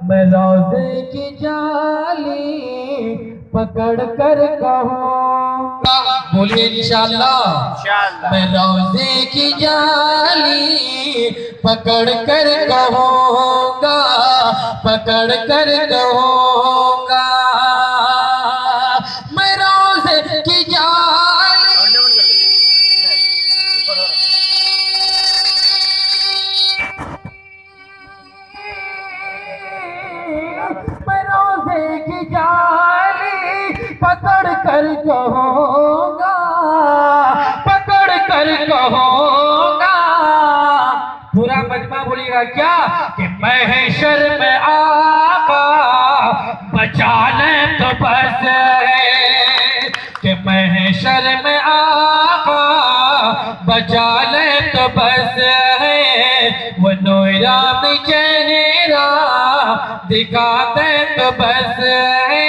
میں روزے کی جالی پکڑ کر کہوں گا، بولیے انشاءاللہ میں روزے کی جالی پکڑ کر کہوں گا، پکڑ کر کہوں گا، میں روزے کی جالی میں روزے کی جالی پکڑ کر کہوں گا، پکڑ کر کہوں گا، پورا مجمع بولیے گا کیا کہ محشر میں آقا بچا لیں تو بس ہے، کہ محشر میں آقا بچا لیں تو بس ہے، وہ نورانی میں چہرہ دکھا دیں تو بس ہے۔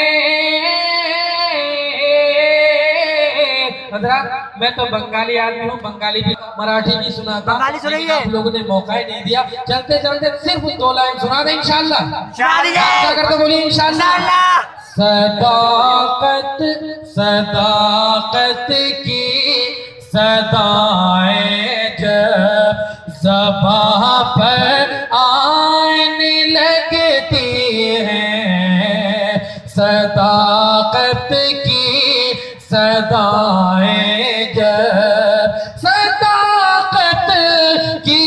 حضرات میں تو بنگالی آدمی ہوں، بنگالی بھی مراٹھی بھی سناتا، لیکن آپ لوگوں نے موقع ہی نہیں دیا، چلتے چلتے صرف 2 لائن سنا دیں انشاءاللہ، کیا کرتے بولیے انشاءاللہ۔ صداقت صداقت کی صدائیں جب زباں پر آنے لگتی ہیں، صداقت کی صدائیں جب صداقت کی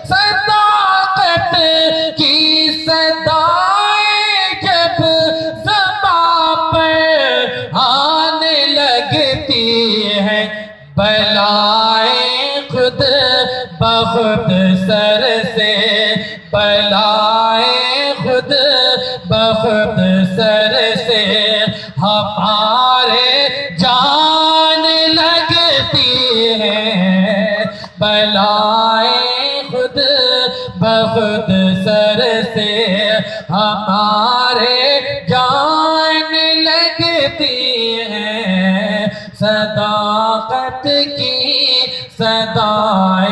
صداقت کی صدائیں جب زباں پر آنے لگتی ہیں، بلائیں خود بخود سر سے، بلائیں خود بخود سر سے ہمارے جان لگتی ہیں، بلائیں خود بخود سر سے ہمارے جان لگتی ہیں، صداقت کی صدائیں